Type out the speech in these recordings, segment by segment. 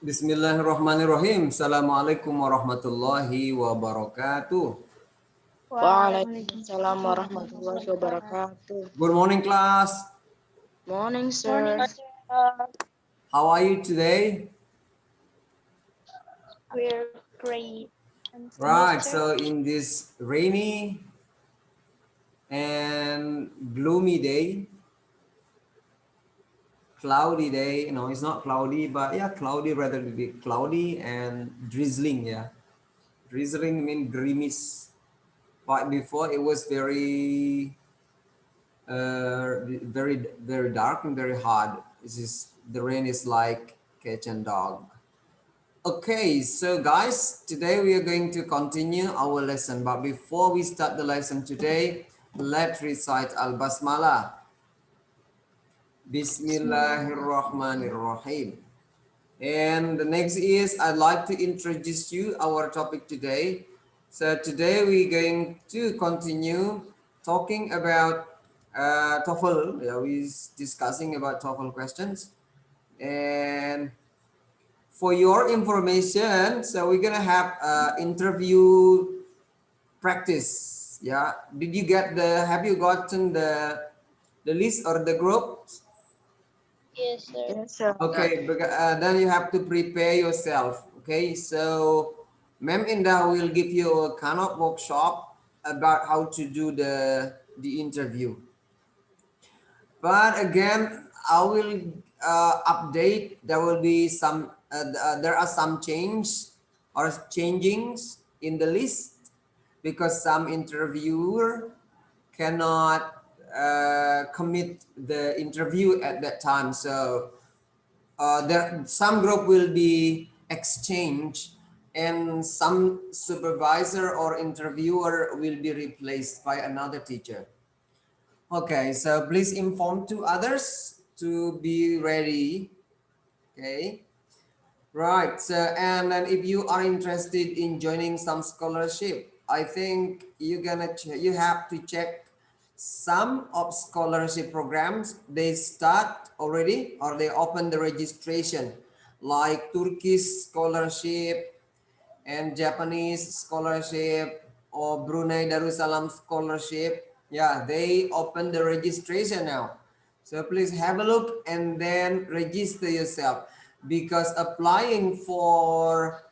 Bismillahirrahmanirrahim. Assalamualaikum warahmatullahi wabarakatuh. Waalaikumsalam Waalaikumsalam warahmatullahi warahmatullahi wabarakatuh. wabarakatuh. Good morning, class. Morning, Morning, sir. sir. How are you today? We're great. And you, Right. sir? So in this rainy and gloomy day, cloudy day. No, it's not cloudy, but yeah, cloudy rather to be cloudy and drizzling. Yeah, drizzling means grimmis. But before it was very dark and very hard. This is the rain is like catch and dog. Okay, so guys, today we are going to continue our lesson. But before we start the lesson today, let's recite Al Basmalah. Bismillahirrahmanirrahim. And the next is I'd like to introduce you our topic today. So today we're going to continue talking about TOEFL. Yeah, we're discussing about TOEFL questions. And for your information, so we're gonna have interview practice. Yeah, did you get the? Have you gotten the list or the group? Yes, sir. Yes, sir. Okay, then you have to prepare yourself. Okay, so Ma'am Indah will give you a kind of workshop about how to do the interview. But again, I will update. There will be some. There are some changings in the list because some interviewer cannot commit the interview at that time. So there some group will be exchanged and some supervisor or interviewer will be replaced by another teacher. Okay, so please inform to others to be ready. Okay, right. So and then if you are interested in joining some scholarship, I think you have to check some of scholarship programs. They start already or they open the registration, like Turkish scholarship and Japanese scholarship or Brunei Darussalam scholarship. Yeah, they open the registration now. So please have a look and then register yourself because applying for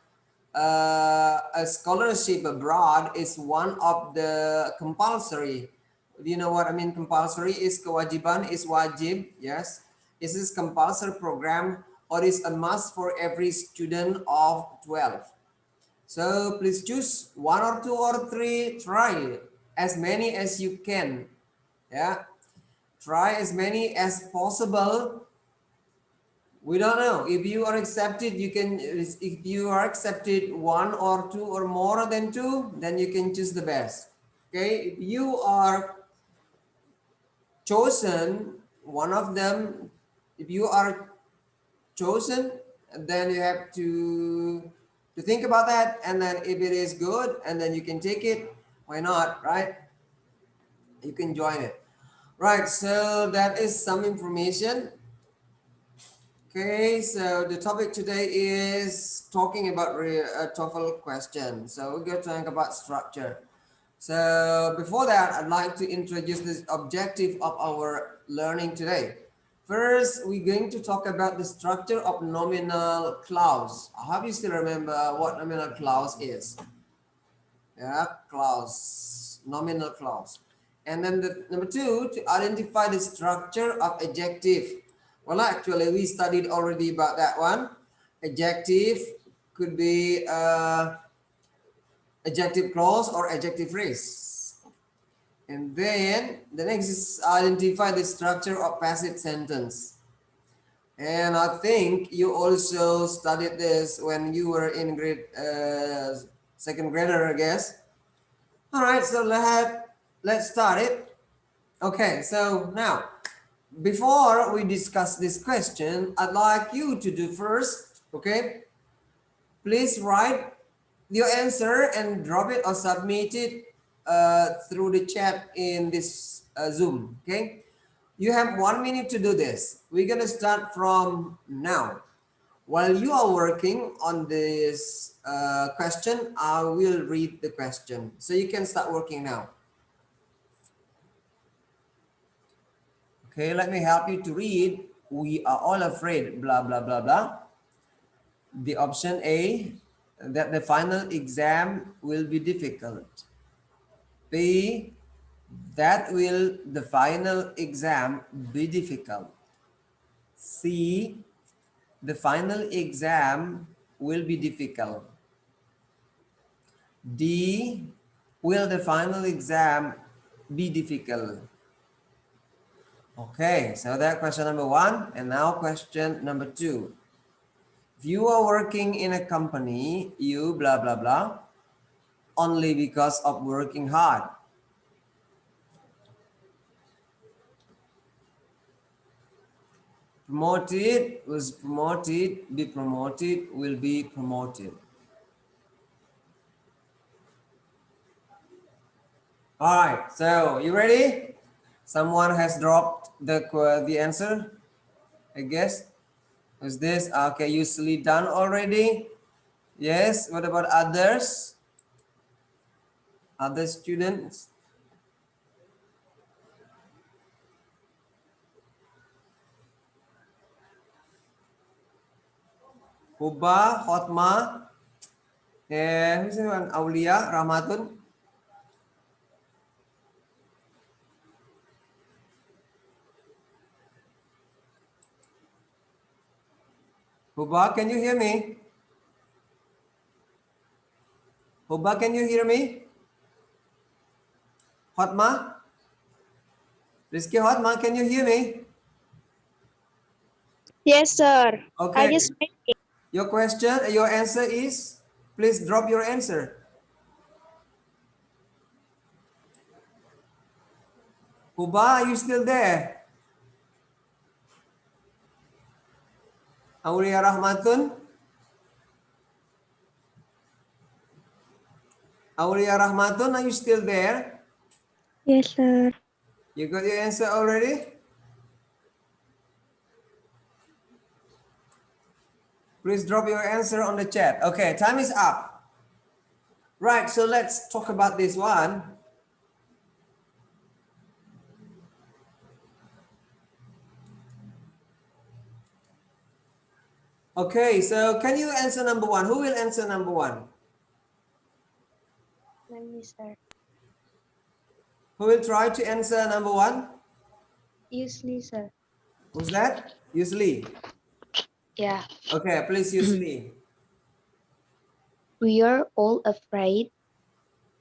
a scholarship abroad is one of the compulsory. Do you know what I mean? Compulsory is kewajiban, is wajib. Yes, this is compulsory program or is a must for every student of 12. So please choose one or two or three. Try as many as you can. Yeah, try as many as possible. We don't know if you are accepted. You can, if you are accepted one or two or more than two, then you can choose the best. Okay, if you are chosen one of them, if you are chosen, then you have to think about that, and then if it is good and then you can take it, why not, right? You can join it. Right, so that is some information. Okay, so the topic today is talking about TOEFL question. So we're going to talk about structure. So before that, I'd like to introduce the objective of our learning today. First, we're going to talk about the structure of nominal clause. I hope you still remember what nominal clause is. Yeah, clause, nominal clause. And then the number two, to identify the structure of adjective. Well, actually, we studied already about that one. Adjective could be adjective clause or adjective phrase. And then the next is identify the structure of passive sentence. And I think you also studied this when you were in grade second grader, I guess. All right, so let's start it. Okay, so now before we discuss this question, I'd like you to do first. Okay, please write your answer and drop it or submit it through the chat in this Zoom. Okay, you have 1 minute to do this. We're gonna start from now. While you are working on this question, I will read the question. So you can start working now. Okay, let me help you to read. We are all afraid, blah, blah, blah, blah. The option A, that the final exam will be difficult. B, that will the final exam be difficult. C, the final exam will be difficult. D, will the final exam be difficult? Okay, so that question number one, and now question number two. If you are working in a company, you blah, blah, blah, only because of working hard. Promoted, was promoted, be promoted, will be promoted. All right, so you ready? Someone has dropped the answer, I guess. Is this okay? Usually done already? Yes. What about others? Other students? Huba, Hotma, and who's the one? Aulia, Rahmatun. Huba, can you hear me? Huba, can you hear me? Hotma? Rizky Hotma, can you hear me? Yes, sir. I Okay. just Your question, your answer is, please drop your answer. Huba, are you still there? Aulia Rahmatun? Aulia Rahmatun, are you still there? Yes, sir. You got your answer already? Please drop your answer on the chat. Okay, time is up. Right, so let's talk about this one. Okay, so can you answer number one? Who will answer number one? Let me, sir. Who will try to answer number one? Usually, sir. Who's that? Usually. Yeah. Okay, please usually. We are all afraid.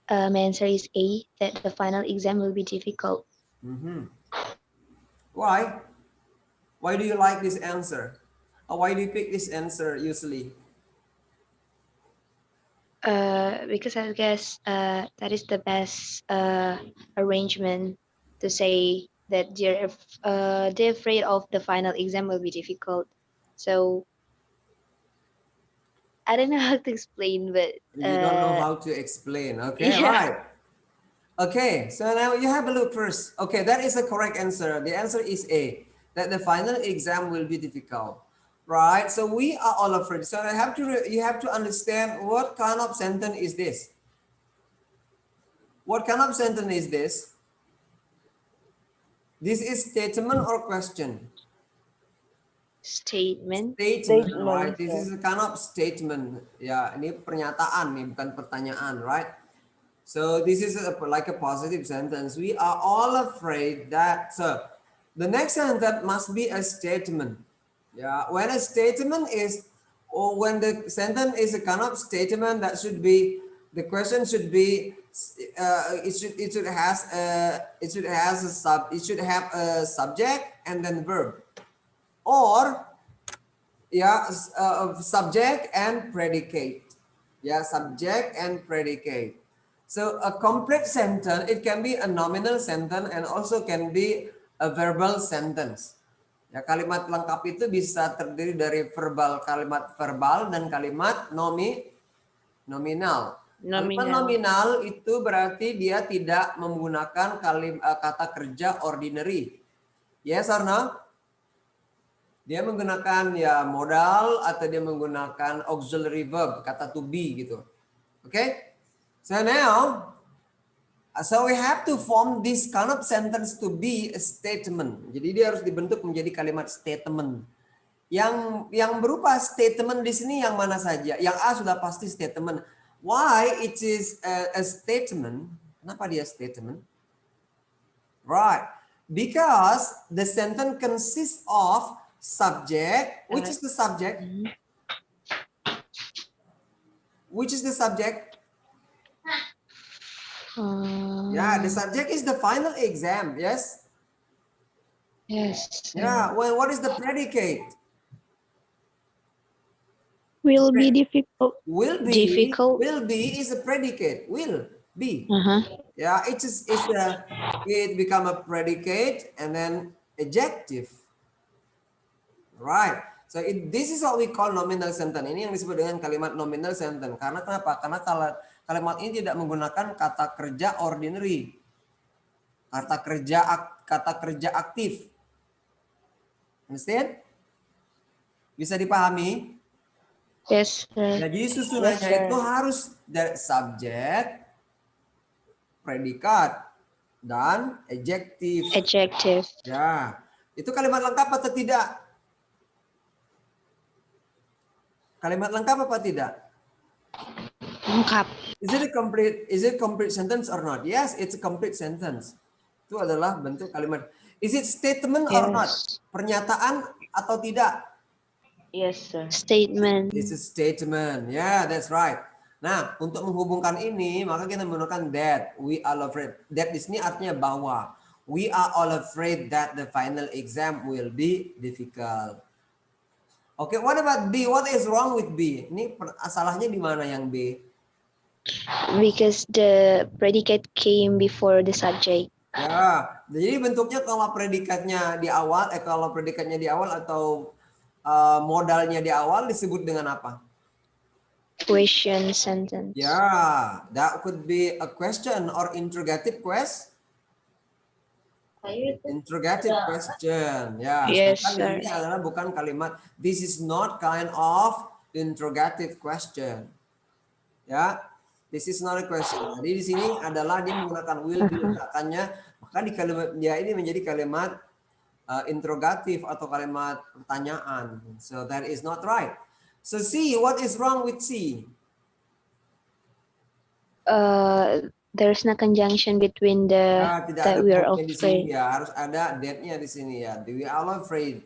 My answer is A, that the final exam will be difficult. Why? Why do you like this answer? Or why do you pick this answer usually? Because I guess that is the best arrangement to say that they're afraid of the final exam will be difficult. So I don't know how to explain, but You don't know how to explain. Okay, yeah. right. Okay, so now you have a look first. Okay, that is a correct answer. The answer is A, that the final exam will be difficult. Right, so we are all afraid. So you have to understand what kind of sentence is this. What kind of sentence is this? This is statement or question? Statement. Statement, right? This is a kind of statement. Ya, ini pernyataan nih, bukan pertanyaan, right? So this is like a positive sentence. We are all afraid that, so the next sentence must be a statement. Yeah, when a statement is, or when the sentence is a kind of statement, that should be, the question should be, it should have a subject and then verb, or yeah, subject and predicate. Yeah, subject and predicate. So a complete sentence, it can be a nominal sentence and also can be a verbal sentence. Ya, kalimat lengkap itu bisa terdiri dari kalimat verbal dan kalimat nominal. Kalimat nominal itu berarti dia tidak menggunakan kata kerja ordinary. Yes or no? Dia menggunakan ya modal atau dia menggunakan auxiliary verb, kata to be gitu. Okay? So now, so we have to form this kind of sentence to be a statement. Jadi dia harus dibentuk menjadi kalimat statement. Yang berupa statement di sini yang mana saja? Yang A sudah pasti statement. Why it is a statement? Kenapa dia statement? Right. Because the sentence consists of subject. Which is the subject? Which is the subject? Yeah, the subject is the final exam. Yes. Yes. Yeah. Well, what is the predicate? Will be difficult. Will be. Difficult. Will be is a predicate. Will be. Uh-huh. Yeah, it become a predicate and then adjective. Right. So this is what we call nominal sentence. Ini yang disebut dengan kalimat nominal sentence. Karena kenapa? Karena kalau kalimat ini tidak menggunakan kata kerja ordinary. Kata kerja aktif. Understand? Bisa dipahami? Yes, sir. Jadi susunannya itu harus dari subjek, predikat, dan adjektif. Adjective. Ya, itu kalimat lengkap atau tidak? Kalimat lengkap apa tidak? Lengkap. Is it complete sentence or not? Yes, it's a complete sentence. Itu adalah bentuk kalimat. Is it statement or not? Pernyataan atau tidak? Yes, sir. Statement. It's a statement. Yeah, that's right. Nah, untuk menghubungkan ini, maka kita menggunakan that. We are afraid. That di sini artinya bahwa. We are all afraid that the final exam will be difficult. Okay, what about B? What is wrong with B? Ini salahnya di mana yang B? Because the predicate came before the subject. Ya, jadi bentuknya kalau predikatnya di awal, atau modalnya di awal disebut dengan apa? Question sentence. Yeah, that could be a question or interrogative question. Interrogative question. Ya, Yes, sedangkan sir. ini adalah bukan kalimat. This is not kind of interrogative question. Ya, this is not a question. Jadi di sini adalah dia menggunakan will diletakkannya, maka di kalimat dia ini menjadi kalimat interrogatif atau kalimat pertanyaan. So that is not right. So C, what is wrong with C? There's no conjunction between the Tidak that ada we are verb-nya di sini afraid. ya, harus ada that-nya di sini ya. We are all afraid.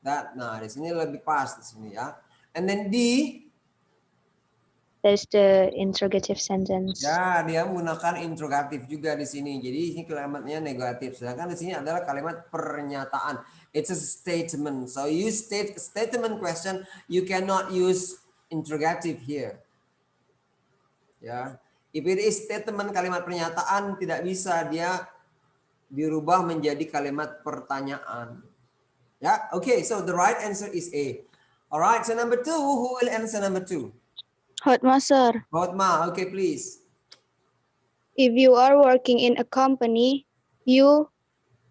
That, nah di sini lebih pas di sini ya. And then D, There's the interrogative sentence. ya dia menggunakan interrogatif juga di sini. Jadi ini kalimatnya negatif. Sedangkan di sini adalah kalimat pernyataan. It's a statement. So you state a statement question, you cannot use interrogative here. Ya. If it is statement kalimat pernyataan tidak bisa dia dirubah menjadi kalimat pertanyaan. Ya, okay. So the right answer is A. Alright. So number 2, who will answer number 2? Hotma, sir. Hotma, okay, please. If you are working in a company, you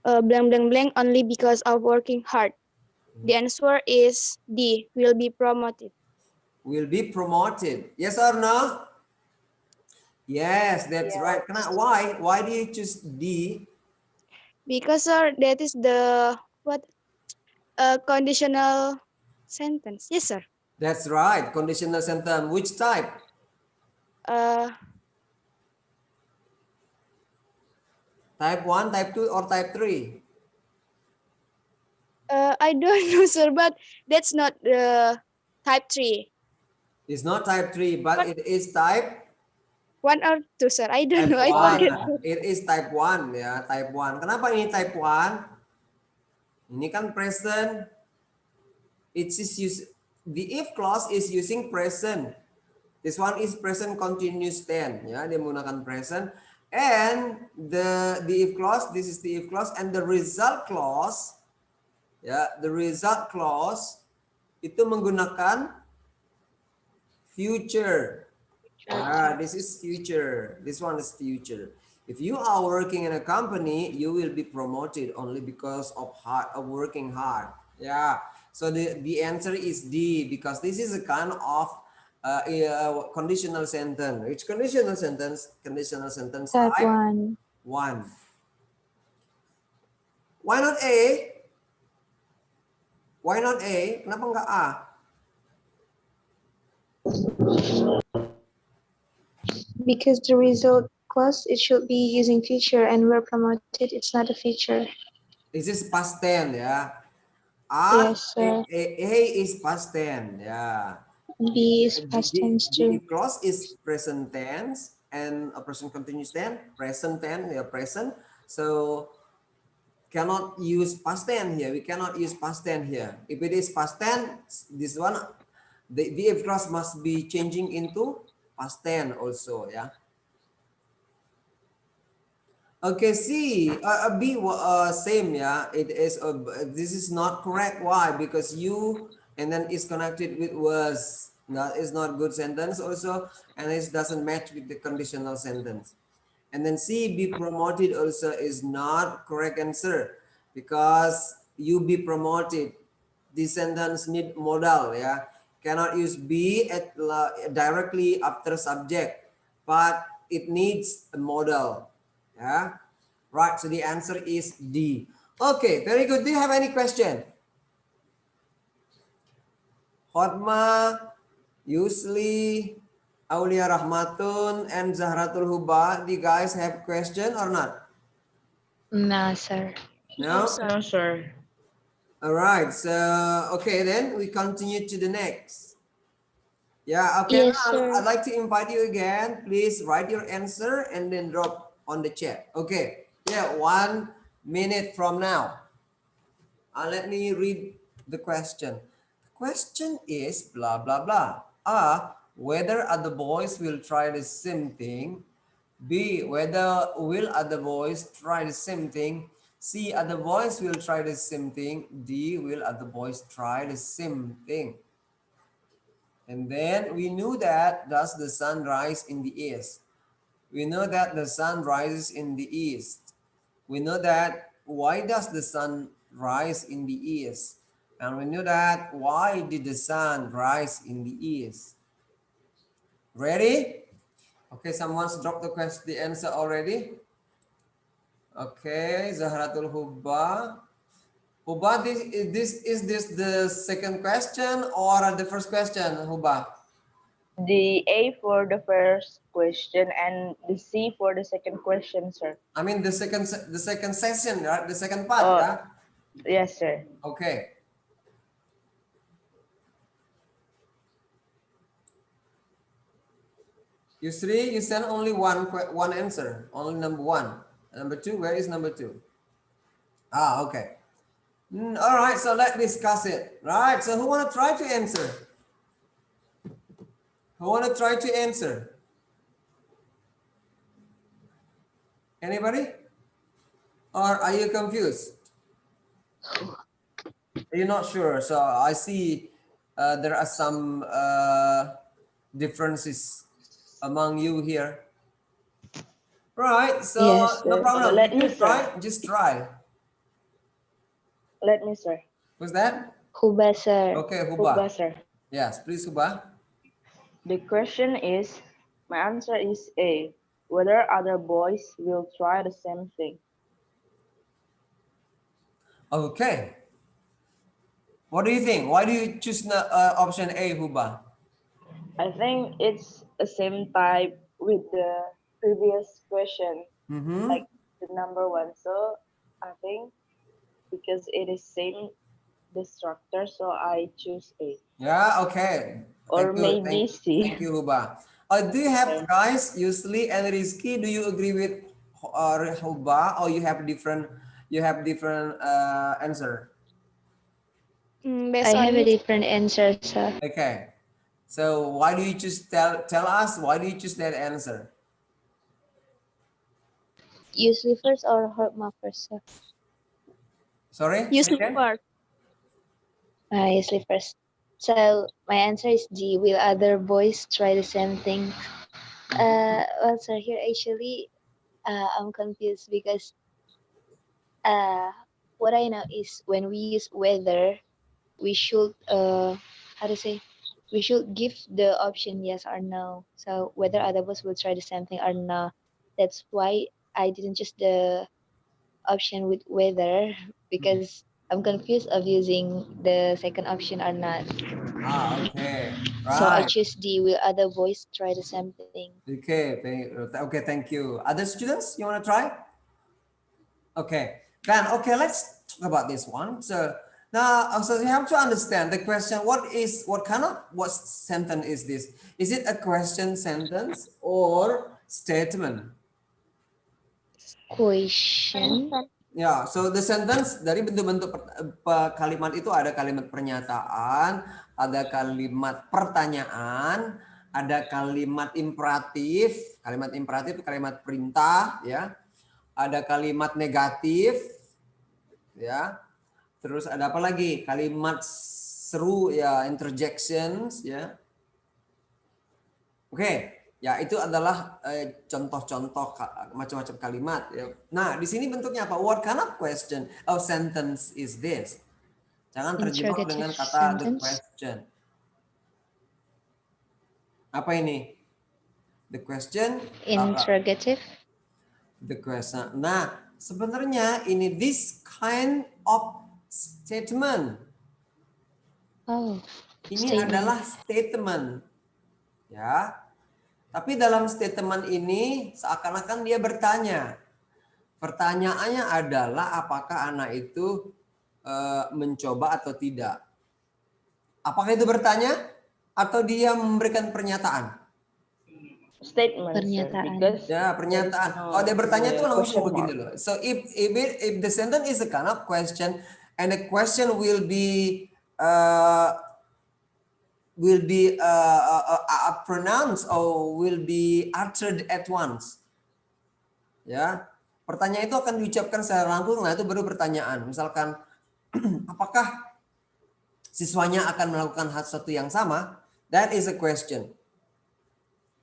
blank blank blank only because of working hard. The answer is D. Will be promoted. Will be promoted. Yes or no? Yes, that's right. Why? Why do you choose D? Because, sir, that is the conditional sentence. Yes, sir. That's right. Conditional sentence. Which type? Type 1, type 2, or type 3? I don't know, sir, but that's not type 3. It's not type 3, but it is type 1 or 2, sir. I don't type know. I 1. forget. It is type 1 ya, type 1. Kenapa ini type 1? Ini kan present. The if clause is using present. This one is present continuous tense ya, dia menggunakan present. And the if clause, this is the if clause, and the result clause ya, the result clause itu menggunakan future. This is future. This one is future. If you are working in a company, you will be promoted only because of working hard. Yeah. So the answer is D, because this is a kind of conditional sentence. Which conditional sentence? Conditional sentence Type type 1. 1. Why not A? Why not A? Kenapa enggak A? Because the result clause it should be using feature and were promoted. It's not a feature. This is past tense ya. A, Yes, sir. A is past tense ya. B is past tense The too. clause is present tense and a present continuous tense. Present tense ya present. So cannot use past tense here. We cannot use past tense here. If it is past tense, this one, the VF clause must be changing into past tense also, yeah. Okay, see, B, same, yeah. It is, this is not correct. Why? Because you, and then is connected with was. That is not good sentence also, and it doesn't match with the conditional sentence. And then C, be promoted also is not correct answer, because you be promoted. This sentence need modal, yeah. Cannot use be at directly after subject, but it needs a modal, yeah. Right. So the answer is D. Okay. Very good. Do you have any question? Hotma, Yusli, Aulia Rahmatun, and Zahratul Huba. Do you guys have question or not? No, sir. No, No? sir. No, sir. All right. So, okay, then we continue to the next. Yeah, okay. Yes, Now sir. I'd like to invite you again. Please write your answer and then drop on the chat. Okay. Yeah, 1 minute from now. Let me read the question. The question is blah, blah, blah. A, whether other boys will try the same thing. B, whether will other boys try the same thing. C, other boys will try the same thing. D, will other boys try the same thing. And then we knew that does the sun rise in the east. We know that the sun rises in the east. We know that why does the sun rise in the east? And we know that why did the sun rise in the east? Ready? Okay, someone's dropped the answer already. Okay, Zahratul Hubba. Hubba, this the second question or the first question, Hubba? The A for the first question and the C for the second question, sir. I mean the second session, right? The second part, Oh, yeah? yes, sir. Okay. Yusri, you sent only one answer, only number one. Number two, where is number two? Ah, okay. All right, so let's discuss it. Right, so who want to try to answer? Who want to try to answer? Anybody? Or are you confused? Are you not sure? So I see there are some differences among you here. Right, so Yes, no sir. problem. You Let me, can sir. try, just try. Let me, sir. Who's that? Huba, sir. Okay, Huba, Huba. sir. Yes, please, Huba. The question is, my answer is A. Whether other boys will try the same thing. Okay. What do you think? Why do you choose option A, Huba? I think it's the same type with the previous question, Mm-hmm. like the number one. So I think because it is same the structure, so I choose A. Yeah, okay. Or Thank you. maybe Thank C. you, Huba. Do you have Okay. guys, usually and Rizky, do you agree with Huba, or you have different answer? Based I have on a which different answer, sir. Okay. So why do you choose tell us why do you choose that answer? Usually first or Horma first, sir? Sorry, say usually again. part. Usually first. So my answer is D. Will other boys try the same thing? Well, sir, here actually, I'm confused because uh, what I know is when we use whether, we should how to say, we should give the option yes or no. So whether other boys will try the same thing or not. That's why I didn't choose the option with whether, because I'm confused of using the second option or not. Ah, okay, So I right. choose D. Will other boys try the same thing? Okay, thank you. Other students, you want to try? Okay, then okay, let's talk about this one. So now, so you have to understand the question. What sentence is this? Is it a question sentence or statement? Question. Ya, so the sentence dari bentuk-bentuk kalimat itu ada kalimat pernyataan, ada kalimat pertanyaan, ada kalimat imperatif. Kalimat imperatif itu kalimat perintah, ya. Ada kalimat negatif, ya. Terus ada apa lagi? Kalimat seru, ya, interjections, ya. Oke. Ya, itu adalah contoh-contoh macam-macam kalimat. Ya. Nah, di sini bentuknya apa? What kind of question or sentence is this? Jangan terjebak Interrogative dengan kata the sentence. question. Apa ini? The question? Interrogative. The question. Nah, sebenarnya ini this kind of statement. Oh, Ini statement. adalah statement. Ya. Tapi dalam statement ini seakan-akan dia bertanya. Pertanyaannya adalah apakah anak itu mencoba atau tidak. Apakah itu bertanya atau dia memberikan pernyataan? Statement, Pernyataan. because Ya, pernyataan. Kalau dia bertanya itu langsung begini loh. So if the sentence is a kind of question and the question will be pronounced or will be uttered at once. Ya, pertanyaan itu akan diucapkan secara langsung, nah itu baru pertanyaan. Misalkan, apakah siswanya akan melakukan hal sesuatu yang sama? That is a question.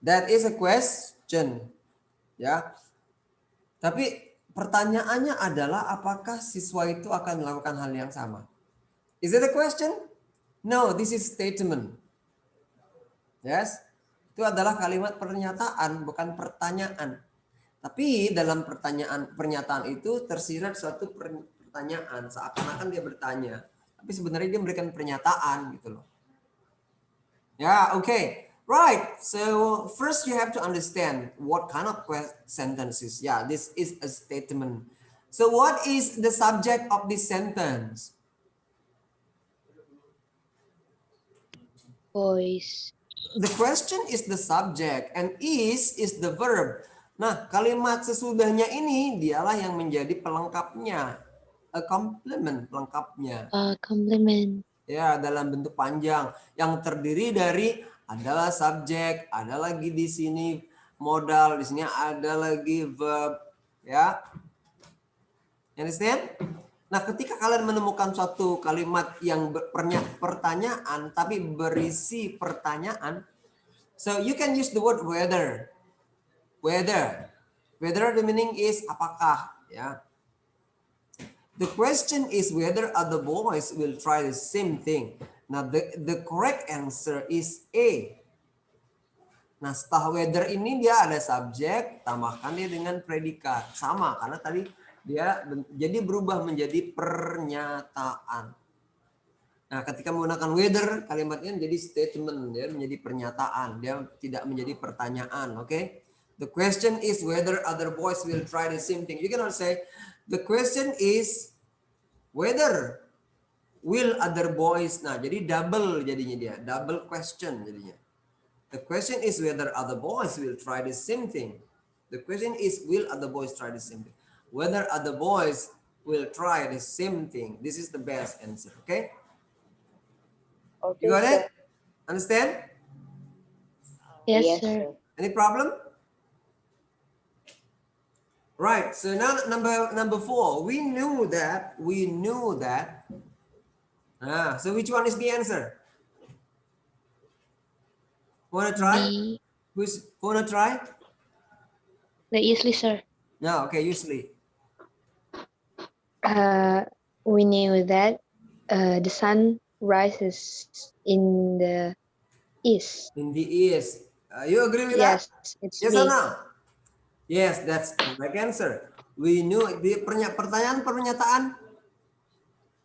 That is a question. Ya. Tapi pertanyaannya adalah apakah siswa itu akan melakukan hal yang sama? Is it a question? No, this is statement. Yes. Itu adalah kalimat pernyataan, bukan pertanyaan. Tapi dalam pernyataan itu tersirat suatu pertanyaan, seakan-akan dia bertanya, tapi sebenarnya dia memberikan pernyataan gitu loh. Ya, okay. Right. So first you have to understand what kind of sentences. Yeah, this is a statement. So what is the subject of this sentence? Boys. The question is the subject and is the verb. Nah, kalimat sesudahnya ini dialah yang menjadi pelengkapnya. A complement, pelengkapnya. Complement. Ya, dalam bentuk panjang yang terdiri dari adalah subjek, ada lagi di sini modal, di sini ada lagi verb, ya. Understand? Nah, ketika kalian menemukan suatu kalimat yang pertanyaan tapi berisi pertanyaan, so you can use the word whether. Whether. Whether the meaning is apakah, ya. The question is whether other boys will try the same thing. Nah, the correct answer is A. Nah, setelah whether ini dia ada subjek, tambahkan dia dengan predikat. Sama, karena tadi dia jadi berubah menjadi pernyataan. Nah, ketika menggunakan whether, kalimatnya menjadi statement, dia menjadi pernyataan, dia tidak menjadi pertanyaan, oke? Okay? The question is whether other boys will try the same thing. You cannot say, the question is whether will other boys. Nah, jadi double jadinya dia, double question jadinya. The question is whether other boys will try the same thing. The question is will other boys try the same thing. Whether other boys will try the same thing. This is the best answer, okay? Okay, You got sir. it? Understand? Yes, sir. Any problem? Right. So now number 4. We knew that. So which one is the answer? Wanna try? B. Wanna try? The easily, sir. No. Okay. Usually. We knew that the sun rises in the east. In the east. You agree with that? Yes, it's Yes or me. no? Yes, that's correct answer. We knew di pertanyaan pernyataan.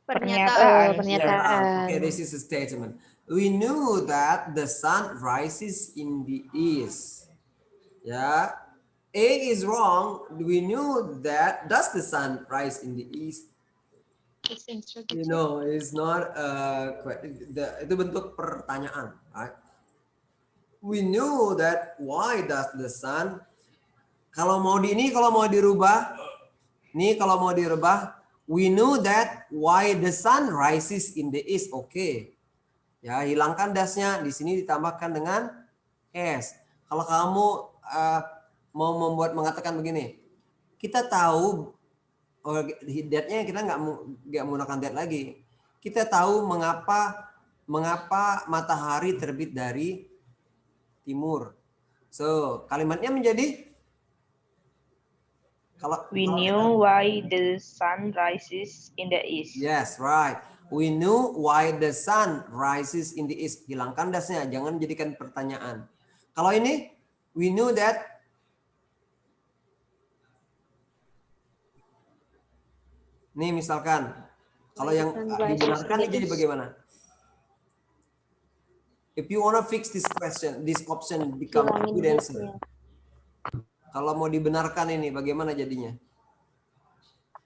Pernyataan. Pernyataan. Okay, this is a statement. We knew that the sun rises in the east. Yeah. A is wrong. We knew that does the sun rise in the east? It's You interrogative. know, it's not itu bentuk pertanyaan, right? We knew that why does the sun, kalau mau dirubah, we knew that why the sun rises in the east. Oke. Ya, hilangkan dasnya, di sini ditambahkan dengan s. Kalau kamu mau mengatakan begini, kita tahu, that-nya kita nggak menggunakan that lagi. Kita tahu mengapa matahari terbit dari timur. So, kalimatnya menjadi We knew why the sun rises in the east. Yes, right. We knew why the sun rises in the east. Hilangkan dasnya, jangan jadikan pertanyaan. Kalau ini, we knew that. Nih misalkan, kalau yang dibenarkan ini jadi bagaimana? If you wanna fix this question, this option become a good answer. Kalau mau dibenarkan ini, bagaimana jadinya?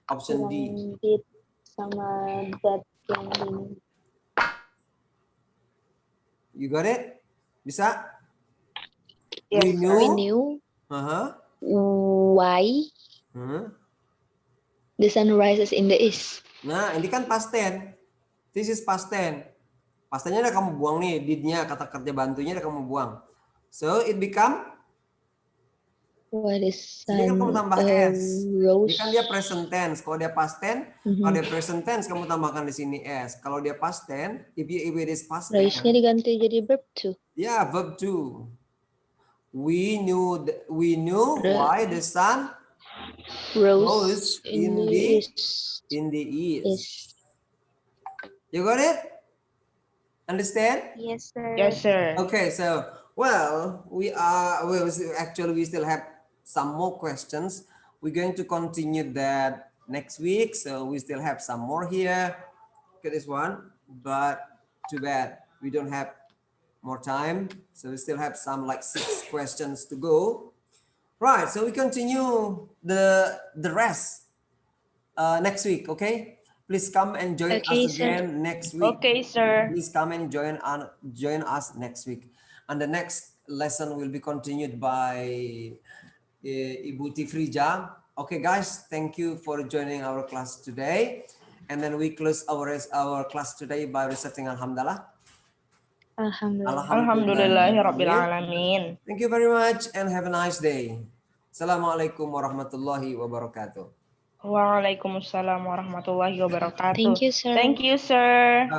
Option D. Sama that yang ini. You got it? Bisa? Yes, We knew. Why the sun rises in the east. Nah, ini kan past tense. This is past tense. Past tense-nya udah kamu buang nih, did-nya, kata kerja bantunya udah kamu buang. So, it become Why the sun ini kan kamu tambah s. rose. Ini kan dia present tense. Kalau dia past tense, kalau dia present tense kamu tambahkan di sini s. Kalau dia past tense, if it is past tense. Rise-nya diganti jadi verb to. Ya, verb to. We knew why the sun rose in the east. You got it? Understand? Yes, sir. Yes, sir. Okay, so we still have some more questions. We're going to continue that next week. So we still have some more here. Look at this one, but too bad we don't have more time. So we still have some like 6 questions to go. Right, so we continue the rest next week, okay? Please come and join us again next week. Okay, sir. Please come and join us next week. And the next lesson will be continued by Ibu Tifrija. Okay, guys, thank you for joining our class today. And then we close our class today by reciting Alhamdulillah. Alhamdulillahirabbil alamin. Thank you very much and have a nice day. Assalamualaikum warahmatullahi wabarakatuh. Waalaikumsalam warahmatullahi wabarakatuh. Thank you, sir. Thank you, sir.